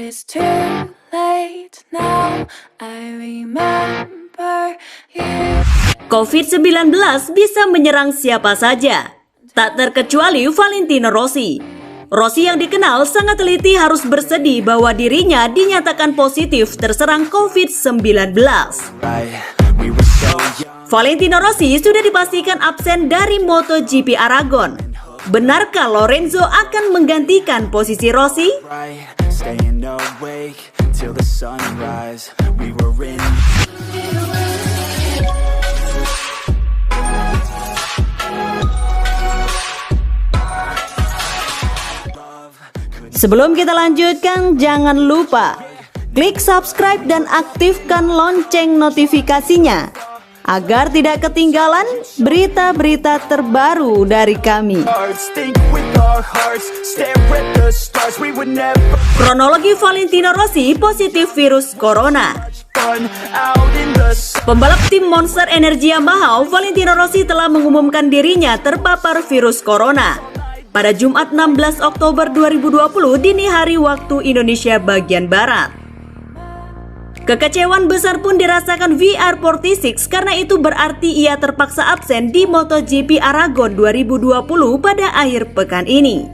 it's too late now. I remember you. COVID-19 bisa menyerang siapa saja, tak terkecuali Valentino Rossi. Rossi yang dikenal sangat teliti harus bersedih bahwa dirinya dinyatakan positif terserang COVID-19. Valentino Rossi sudah dipastikan absen dari MotoGP Aragon. Benarkah Lorenzo akan menggantikan posisi Rossi? Sebelum kita lanjutkan, jangan lupa klik subscribe dan aktifkan lonceng notifikasinya agar tidak ketinggalan berita-berita terbaru dari kami. Kronologi Valentino Rossi positif virus corona. Pembalap tim Monster Energy Yamaha, Valentino Rossi telah mengumumkan dirinya terpapar virus corona pada Jumat 16 Oktober 2020 dini hari waktu Indonesia bagian Barat. Kekecewaan besar pun dirasakan VR46 karena itu berarti ia terpaksa absen di MotoGP Aragon 2020 pada akhir pekan ini.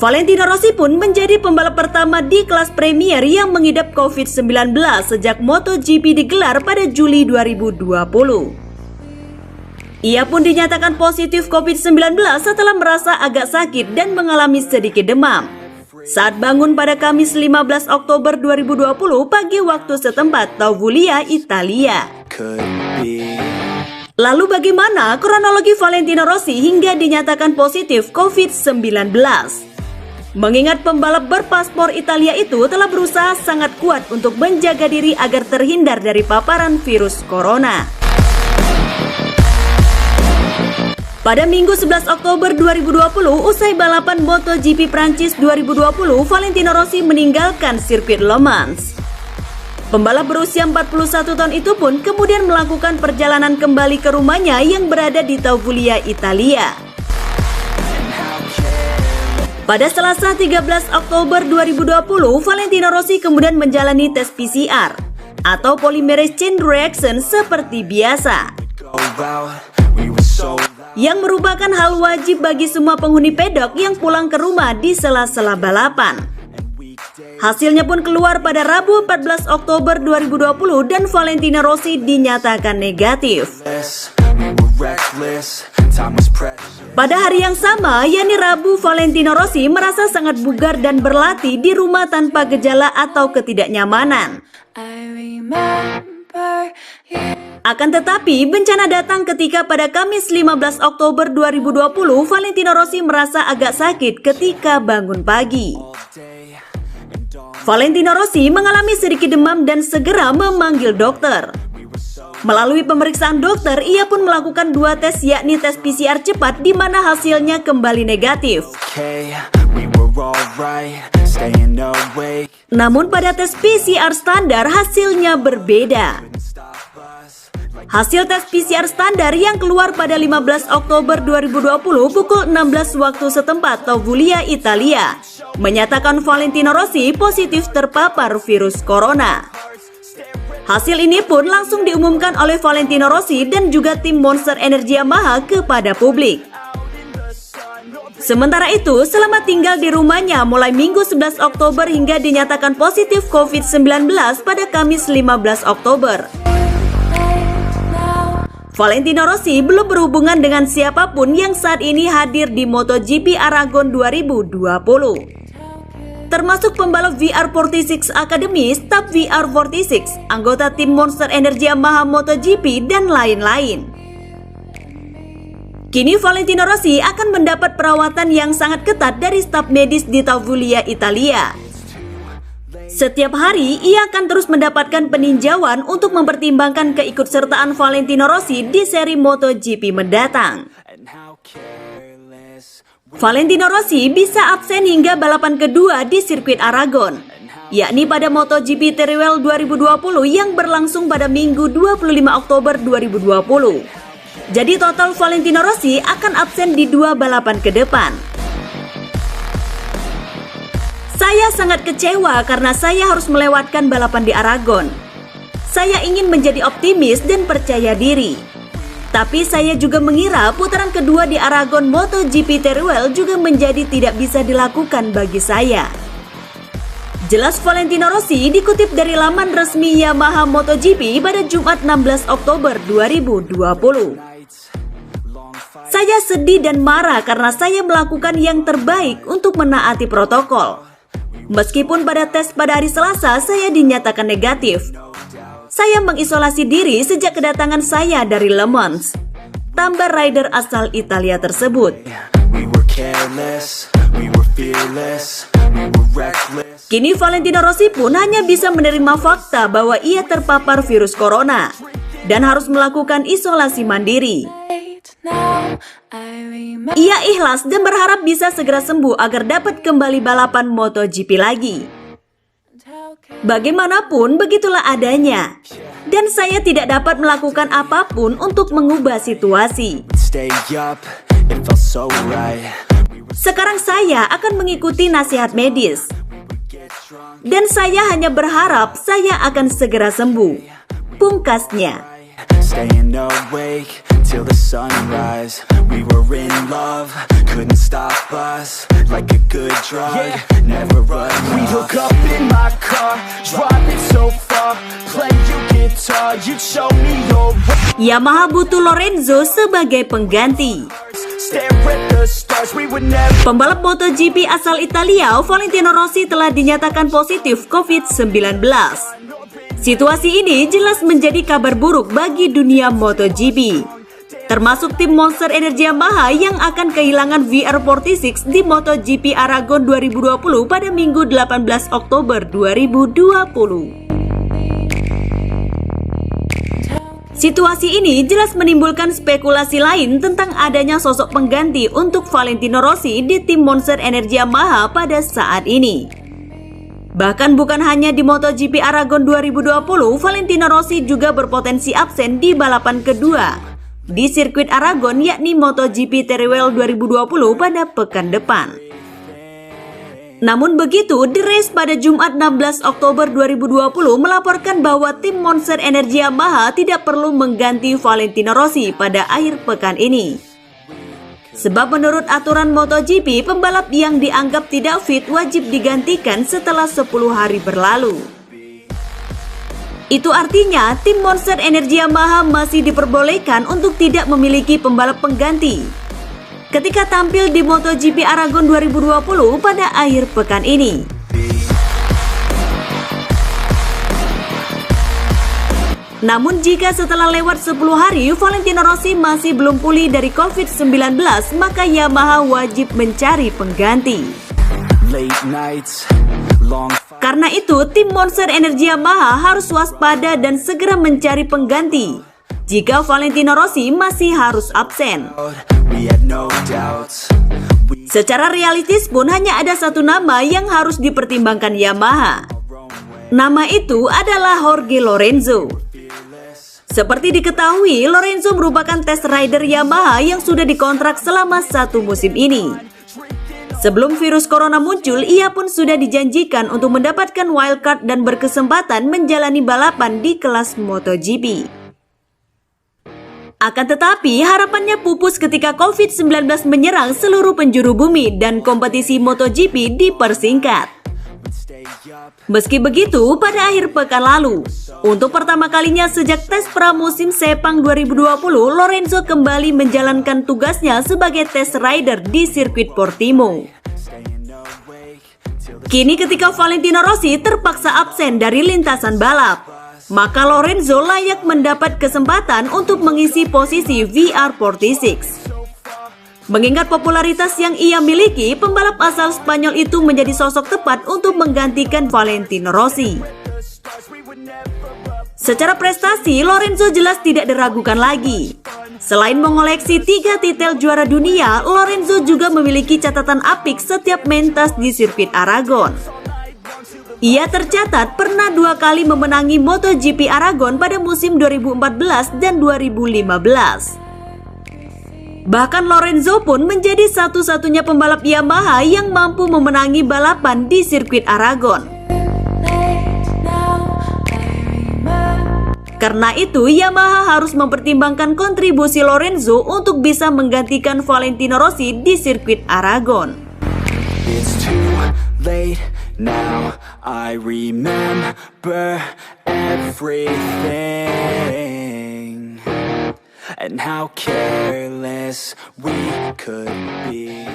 Valentino Rossi pun menjadi pembalap pertama di kelas Premier yang mengidap COVID-19 sejak MotoGP digelar pada Juli 2020. Ia pun dinyatakan positif COVID-19 setelah merasa agak sakit dan mengalami sedikit demam saat bangun pada Kamis 15 Oktober 2020 pagi waktu setempat Tauvulia, Italia. Lalu bagaimana kronologi Valentino Rossi hingga dinyatakan positif COVID-19? Mengingat pembalap berpaspor Italia itu telah berusaha sangat kuat untuk menjaga diri agar terhindar dari paparan virus corona. Pada Minggu 11 Oktober 2020, usai balapan MotoGP Prancis 2020, Valentino Rossi meninggalkan sirkuit Le Mans. Pembalap berusia 41 tahun itu pun kemudian melakukan perjalanan kembali ke rumahnya yang berada di Tauvulia, Italia. Pada Selasa 13 Oktober 2020, Valentino Rossi kemudian menjalani tes PCR atau polymerase chain reaction seperti biasa, yang merupakan hal wajib bagi semua penghuni pedok yang pulang ke rumah di sela-sela balapan. Hasilnya pun keluar pada Rabu 14 Oktober 2020 dan Valentino Rossi dinyatakan negatif. Pada hari yang sama, yakni Rabu, Valentino Rossi merasa sangat bugar dan berlatih di rumah tanpa gejala atau ketidaknyamanan. Akan tetapi, bencana datang ketika pada Kamis 15 Oktober 2020, Valentino Rossi merasa agak sakit ketika bangun pagi. Valentino Rossi mengalami sedikit demam dan segera memanggil dokter. Melalui pemeriksaan dokter, ia pun melakukan 2 tes yakni tes PCR cepat di mana hasilnya kembali negatif. Namun pada tes PCR standar hasilnya berbeda. Hasil tes PCR standar yang keluar pada 15 Oktober 2020 pukul 16 waktu setempat Tauvulia, Italia, menyatakan Valentino Rossi positif terpapar virus corona. Hasil ini pun langsung diumumkan oleh Valentino Rossi dan juga tim Monster Energy Yamaha kepada publik. Sementara itu, selama tinggal di rumahnya mulai Minggu 11 Oktober hingga dinyatakan positif COVID-19 pada Kamis 15 Oktober. Valentino Rossi belum berhubungan dengan siapapun yang saat ini hadir di MotoGP Aragon 2020. Termasuk pembalap VR46 Academy, staf VR46, anggota tim Monster Energy Yamaha MotoGP, dan lain-lain. Kini Valentino Rossi akan mendapat perawatan yang sangat ketat dari staf medis di Tauvulia, Italia. Setiap hari, ia akan terus mendapatkan peninjauan untuk mempertimbangkan keikutsertaan Valentino Rossi di seri MotoGP mendatang. Valentino Rossi bisa absen hingga balapan kedua di sirkuit Aragon, yakni pada MotoGP Teruel 2020 yang berlangsung pada Minggu 25 Oktober 2020. Jadi total Valentino Rossi akan absen di 2 balapan ke depan. Saya sangat kecewa karena saya harus melewatkan balapan di Aragon. Saya ingin menjadi optimis dan percaya diri. Tapi saya juga mengira putaran kedua di Aragon MotoGP Teruel juga menjadi tidak bisa dilakukan bagi saya. Jelas Valentino Rossi dikutip dari laman resmi Yamaha MotoGP pada Jumat 16 Oktober 2020. Saya sedih dan marah karena saya melakukan yang terbaik untuk menaati protokol. Meskipun pada tes pada hari Selasa saya dinyatakan negatif. Saya mengisolasi diri sejak kedatangan saya dari Le Mans, tambah rider asal Italia tersebut. Kini Valentino Rossi pun hanya bisa menerima fakta bahwa ia terpapar virus corona dan harus melakukan isolasi mandiri. Ia ikhlas dan berharap bisa segera sembuh agar dapat kembali balapan MotoGP lagi. Bagaimanapun, begitulah adanya. Dan saya tidak dapat melakukan apapun untuk mengubah situasi. Sekarang saya akan mengikuti nasihat medis. Dan saya hanya berharap saya akan segera sembuh. Pungkasnya. Staying awake till the sunrise. We were in love, couldn't stop us. Like a good drug, never run. We hook up in my car, driving so far. Play your guitar, you show me your way. Yamaha butuh Lorenzo sebagai pengganti. Stare at the stars, we would never. Pembalap MotoGP asal Italia, Valentino Rossi telah dinyatakan positif COVID-19. Situasi ini jelas menjadi kabar buruk bagi dunia MotoGP, termasuk tim Monster Energy Yamaha yang akan kehilangan VR46 di MotoGP Aragon 2020 pada Minggu 18 Oktober 2020. Situasi ini jelas menimbulkan spekulasi lain tentang adanya sosok pengganti untuk Valentino Rossi di tim Monster Energy Yamaha pada saat ini. Bahkan bukan hanya di MotoGP Aragon 2020, Valentino Rossi juga berpotensi absen di balapan kedua di sirkuit Aragon, yakni MotoGP Teruel 2020 pada pekan depan. Namun begitu, The Race pada Jumat 16 Oktober 2020 melaporkan bahwa tim Monster Energy Yamaha tidak perlu mengganti Valentino Rossi pada akhir pekan ini. Sebab menurut aturan MotoGP, pembalap yang dianggap tidak fit wajib digantikan setelah 10 hari berlalu. Itu artinya tim Monster Energy Yamaha masih diperbolehkan untuk tidak memiliki pembalap pengganti ketika tampil di MotoGP Aragon 2020 pada akhir pekan ini. Namun jika setelah lewat 10 hari Valentino Rossi masih belum pulih dari COVID-19, maka Yamaha wajib mencari pengganti. Karena itu, tim Monster Energy Yamaha harus waspada dan segera mencari pengganti jika Valentino Rossi masih harus absen. Secara realistis pun hanya ada satu nama yang harus dipertimbangkan Yamaha. Nama itu adalah Jorge Lorenzo. Seperti diketahui, Lorenzo merupakan test rider Yamaha yang sudah dikontrak selama 1 musim ini. Sebelum virus corona muncul, ia pun sudah dijanjikan untuk mendapatkan wildcard dan berkesempatan menjalani balapan di kelas MotoGP. Akan tetapi, harapannya pupus ketika COVID-19 menyerang seluruh penjuru bumi dan kompetisi MotoGP dipersingkat. Meski begitu, pada akhir pekan lalu, untuk pertama kalinya sejak tes pramusim Sepang 2020, Lorenzo kembali menjalankan tugasnya sebagai test rider di sirkuit Portimao. Kini ketika Valentino Rossi terpaksa absen dari lintasan balap, maka Lorenzo layak mendapat kesempatan untuk mengisi posisi VR46. Mengingat popularitas yang ia miliki, pembalap asal Spanyol itu menjadi sosok tepat untuk menggantikan Valentino Rossi. Secara prestasi, Lorenzo jelas tidak diragukan lagi. Selain mengoleksi 3 titel juara dunia, Lorenzo juga memiliki catatan apik setiap mentas di sirkuit Aragon. Ia tercatat pernah 2 kali memenangi MotoGP Aragon pada musim 2014 dan 2015. Bahkan Lorenzo pun menjadi satu-satunya pembalap Yamaha yang mampu memenangi balapan di sirkuit Aragon. Karena itu, Yamaha harus mempertimbangkan kontribusi Lorenzo untuk bisa menggantikan Valentino Rossi di sirkuit Aragon. It's too late now, I remember everything and how careless we could be.